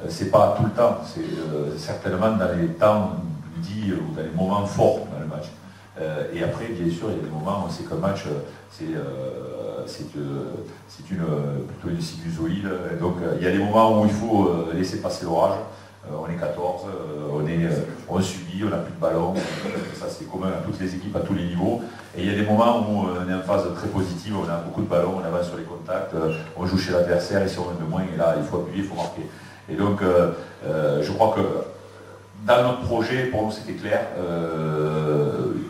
c'est pas tout le temps, c'est certainement dans les temps dits ou dans les moments forts dans le match. Et après, bien sûr, il y a des moments où on sait qu'un match, c'est plutôt une sinusoïde. Donc il y a des moments où il faut laisser passer l'orage. On est 14, on subit, on n'a plus de ballon. Ça, c'est commun à toutes les équipes, à tous les niveaux. Et il y a des moments où on est en phase très positive, on a beaucoup de ballons, on avance sur les contacts, on joue chez l'adversaire, et si on a de moins, et là, il faut appuyer, il faut marquer. Et donc, je crois que dans notre projet, pour nous, c'était clair,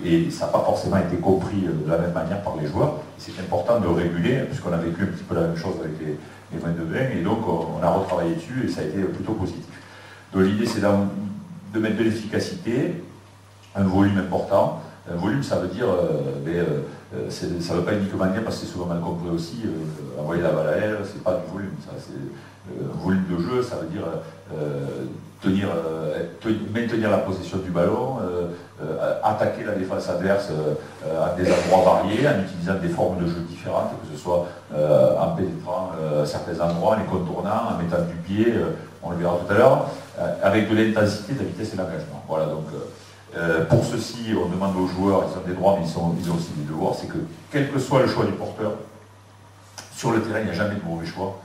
et ça n'a pas forcément été compris de la même manière par les joueurs. C'est important de réguler, puisqu'on a vécu un petit peu la même chose avec les mains de bain, et donc on a retravaillé dessus, et ça a été plutôt positif. Donc l'idée, c'est de mettre de l'efficacité, un volume important. Un volume, ça veut dire, ça ne veut pas uniquement dire, parce que c'est souvent mal compris aussi, envoyer la balle à elle, c'est pas du volume. Un volume de jeu, ça veut dire maintenir la possession du ballon, attaquer la défense adverse à des endroits variés, en utilisant des formes de jeu différentes, que ce soit en pénétrant certains endroits, en les contournant, en mettant du pied, on le verra tout à l'heure, avec de l'intensité, de la vitesse et de l'engagement. Voilà, donc pour ceci, on demande aux joueurs, ils ont des droits, mais ils ont aussi des devoirs, c'est que quel que soit le choix du porteur, sur le terrain, il n'y a jamais de mauvais choix.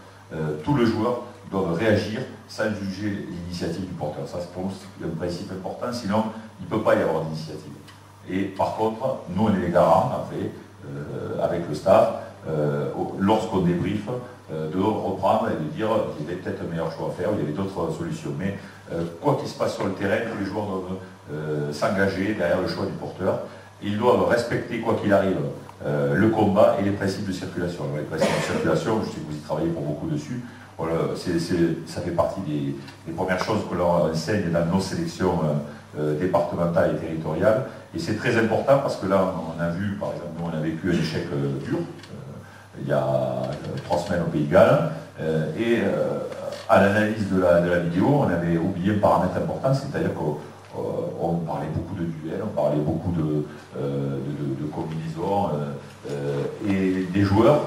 Tous les joueurs doivent réagir sans juger l'initiative du porteur. Ça, c'est pour nous un principe important, sinon il ne peut pas y avoir d'initiative. Et par contre, nous, on est les garants, après, avec le staff, lorsqu'on débriefe, de reprendre et de dire qu'il y avait peut-être un meilleur choix à faire, ou il y avait d'autres solutions. Mais quoi qu'il se passe sur le terrain, tous les joueurs doivent s'engager derrière le choix du porteur. Ils doivent respecter, quoi qu'il arrive, le combat et les principes de circulation. Alors, les principes de circulation, je sais que vous y travaillez pour beaucoup dessus, voilà, ça fait partie des premières choses que l'on enseigne dans nos sélections départementales et territoriales. Et c'est très important parce que là, on a vu, par exemple, nous on a vécu un échec dur, il y a 3 semaines au Pays de Galles, et à l'analyse de la vidéo, on avait oublié un paramètre important, c'est-à-dire qu'on parlait beaucoup de duels, on parlait beaucoup de combinaisons, et des joueurs,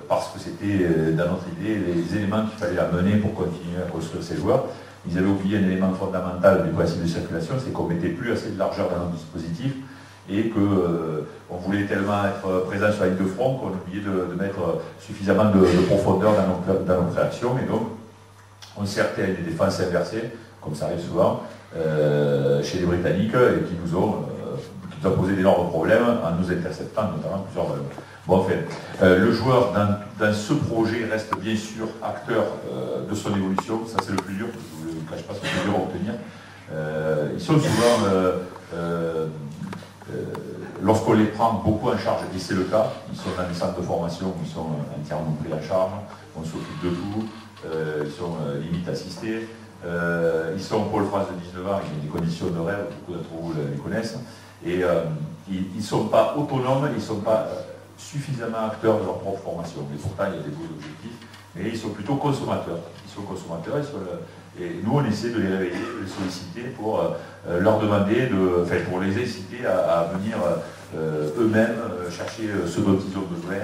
parce que c'était dans notre idée les éléments qu'il fallait amener pour continuer à construire ces joueurs. Ils avaient oublié un élément fondamental du principe de circulation, c'est qu'on ne mettait plus assez de largeur dans notre dispositif, et qu'on voulait tellement être présent sur la ligne de front qu'on oubliait de mettre suffisamment de profondeur dans nos créations. Et donc, on s'est heurté avec des défenses inversées, comme ça arrive souvent, chez les Britanniques, et qui nous ont posé d'énormes problèmes en nous interceptant notamment plusieurs ballons. Bon, enfin, le joueur dans ce projet reste bien sûr acteur de son évolution, ça c'est le plus dur, je ne vous cache pas, c'est le plus dur à obtenir. Ils sont souvent, lorsqu'on les prend beaucoup en charge, et c'est le cas, ils sont dans des centres de formation où ils sont entièrement pris en charge, on s'occupe de tout, ils sont limite assistés, ils sont au Pôle France de 19 ans, il y a des conditions de rêve, beaucoup d'entre vous les connaissent, et ils ne sont pas autonomes, ils ne sont pas suffisamment acteurs de leur propre formation, mais pourtant il y a des beaux objectifs, mais ils sont plutôt consommateurs. Et nous on essaie de les réveiller, de les solliciter pour leur demander, pour les inciter à venir eux-mêmes chercher ce dont ils ont besoin,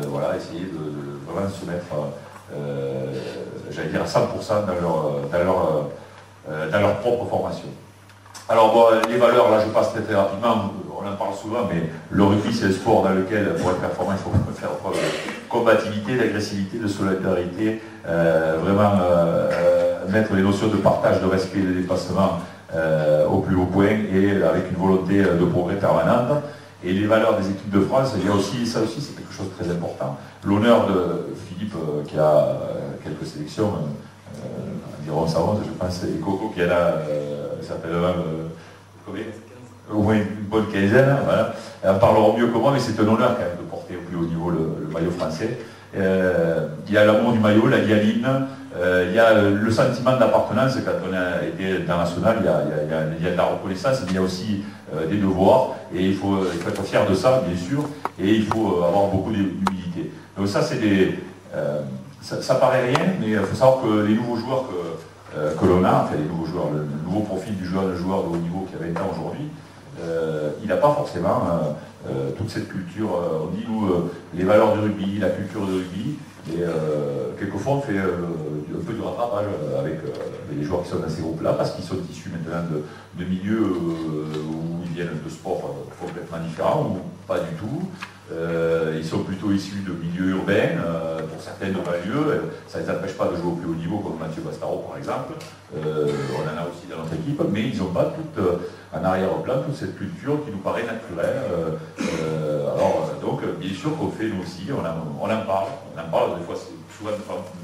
voilà, essayer de vraiment se mettre, j'allais dire à 100% dans leur propre formation. Alors bon, les valeurs, là je passe très rapidement, on en parle souvent, mais le rugby c'est un sport dans lequel pour être performant il faut faire preuve de combativité, d'agressivité, de solidarité, vraiment mettre les notions de partage, de respect et de dépassement au plus haut point, et avec une volonté de progrès permanente. Et les valeurs des équipes de France, il y a aussi, ça aussi c'est quelque chose de très important. L'honneur de Philippe qui a quelques sélections, environ 111 je pense, et Coco qui en a, s'appelle combien ? Au moins une bonne quinzaine, voilà. En parleront mieux que moi, mais c'est un honneur quand même de porter au plus haut niveau le maillot français. Il y a l'amour du maillot, la dialine, il y a le sentiment d'appartenance quand on a été international, il y a de la reconnaissance, mais il y a aussi des devoirs, et il faut être fier de ça, bien sûr, et il faut avoir beaucoup d'humilité. Donc ça, c'est ça paraît rien, mais il faut savoir que les nouveaux joueurs que l'on a, enfin les nouveaux joueurs, le nouveau profil du joueur de haut niveau qui a 20 ans aujourd'hui, il n'a pas forcément toute cette culture, on dit nous, les valeurs du rugby, la culture du rugby, et quelquefois on fait un peu du partage avec les joueurs qui sont dans ces groupes-là, parce qu'ils sont issus maintenant de milieux où ils viennent de sports complètement différents, ou pas du tout. Ils sont plutôt issus de milieux urbains, pour certains de banlieue. Ça ne les empêche pas de jouer au plus haut niveau, comme Mathieu Bastaro par exemple. On en a aussi dans notre équipe, mais ils n'ont pas tout en arrière-plan toute cette culture qui nous paraît naturelle. Donc, bien sûr qu'on fait nous aussi, on en parle, des fois c'est souvent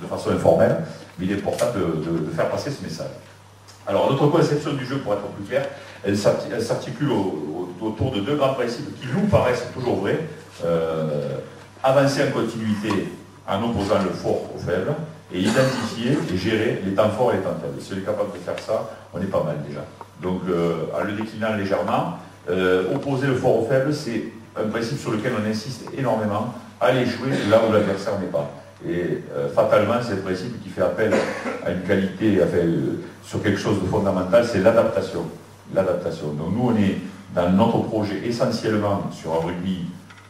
de façon informelle, mais il est important de faire passer ce message. Alors, notre conception du jeu, pour être plus clair, elle s'articule autour de deux grands principes qui nous paraissent toujours vrais. Avancer en continuité en opposant le fort au faible, et identifier et gérer les temps forts et les temps faibles. Si on est capable de faire ça, on est pas mal déjà. Donc, en le déclinant légèrement, opposer le fort au faible, c'est un principe sur lequel on insiste énormément, aller jouer là où l'adversaire n'est pas. Et fatalement, c'est le principe qui fait appel à une qualité, sur quelque chose de fondamental, c'est l'adaptation. L'adaptation. Donc nous, on est dans notre projet essentiellement sur un rugby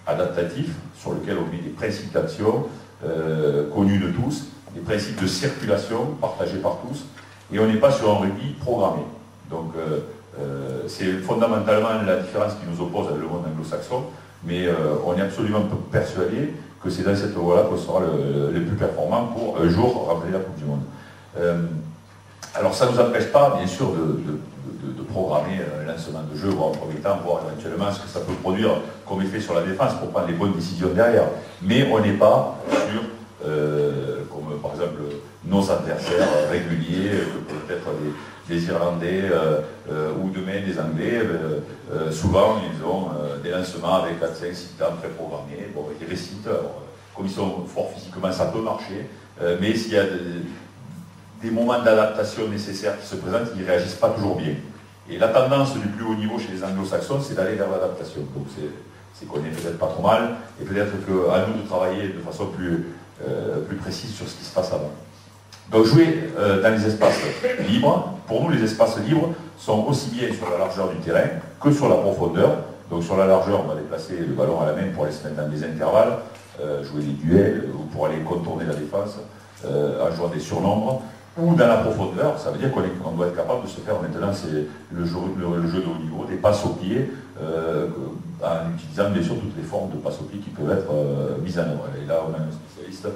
adaptatif, sur lequel on met des principes d'action connus de tous, des principes de circulation partagés par tous, et on n'est pas sur un rugby programmé. Donc c'est fondamentalement la différence qui nous oppose avec le monde anglo-saxon, mais on est absolument persuadé que c'est dans cette voie-là qu'on sera le plus performant pour un jour ramener la Coupe du Monde. Alors ça ne nous empêche pas, bien sûr, de programmer un lancement de jeu, voire en premier temps, voir éventuellement ce que ça peut produire comme effet sur la défense pour prendre les bonnes décisions derrière. Mais on n'est pas sur, comme par exemple nos adversaires réguliers, que peuvent être des Irlandais ou demain des Anglais. Souvent, ils ont des lancements avec 4, 5, 6 temps préprogrammés. Bon, ils récitent. Alors, comme ils sont forts physiquement, ça peut marcher. Mais s'il y a des moments d'adaptation nécessaires qui se présentent, ils ne réagissent pas toujours bien. Et la tendance du plus haut niveau chez les anglo-saxons, c'est d'aller vers l'adaptation. Donc c'est qu'on est peut-être pas trop mal, et peut-être qu'à nous de travailler de façon plus précise sur ce qui se passe avant. Donc jouer dans les espaces libres, pour nous les espaces libres sont aussi bien sur la largeur du terrain que sur la profondeur. Donc sur la largeur, on va déplacer le ballon à la main pour aller se mettre dans des intervalles, jouer des duels, ou pour aller contourner la défense, en jouant des surnombres. Ou dans la profondeur, ça veut dire qu'on doit être capable de se faire maintenant, c'est le jeu de haut niveau, des passes au pied, en utilisant bien sûr toutes les formes de passes au pied qui peuvent être mises en œuvre. Et là, on a un spécialiste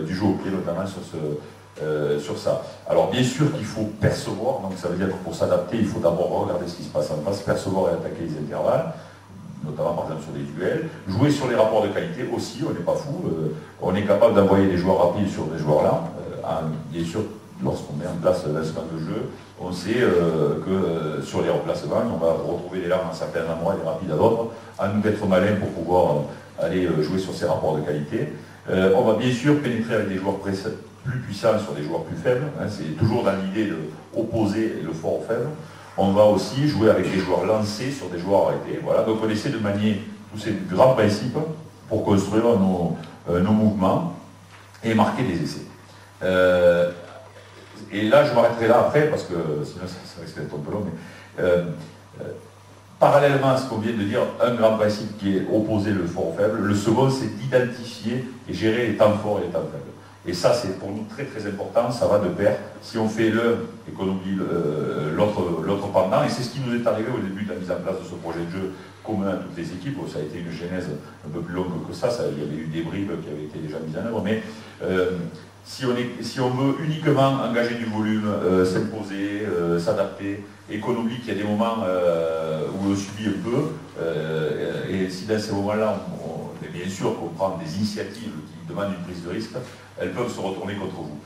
du jeu au pied notamment sur ça. Alors bien sûr qu'il faut percevoir, donc ça veut dire que pour s'adapter, il faut d'abord regarder ce qui se passe en face, percevoir et attaquer les intervalles, notamment par exemple sur des duels, jouer sur les rapports de qualité aussi, on n'est pas fou, on est capable d'envoyer des joueurs rapides sur des joueurs là, bien sûr. Lorsqu'on met en place l'instant de jeu, on sait que sur les remplacements, on va retrouver les larmes à certains endroits et les rapides à d'autres, à nous d'être malins pour pouvoir aller jouer sur ces rapports de qualité. On va bien sûr pénétrer avec des joueurs plus puissants sur des joueurs plus faibles, hein, c'est toujours dans l'idée d'opposer le fort au faible. On va aussi jouer avec des joueurs lancés sur des joueurs arrêtés. Voilà. Donc on essaie de manier tous ces grands principes pour construire nos mouvements et marquer des essais. Et là, je m'arrêterai là après, parce que sinon ça risque d'être un peu long, mais parallèlement à ce qu'on vient de dire, un grand principe qui est opposer le fort au faible, le second, c'est d'identifier et gérer les temps forts et les temps faibles. Et ça, c'est pour nous très très important, ça va de pair. Si on fait l'un et qu'on oublie l'autre pendant, et c'est ce qui nous est arrivé au début de la mise en place de ce projet de jeu commun à toutes les équipes, ça a été une genèse un peu plus longue que ça, il y avait eu des bribes qui avaient été déjà mises en œuvre, mais si on veut uniquement engager du volume, s'imposer, s'adapter, et qu'on oublie qu'il y a des moments où on subit un peu, et si dans ces moments-là, bien sûr qu'on prend des initiatives qui demandent une prise de risque, elles peuvent se retourner contre vous.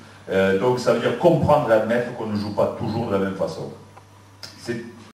Donc ça veut dire comprendre et admettre qu'on ne joue pas toujours de la même façon. C'est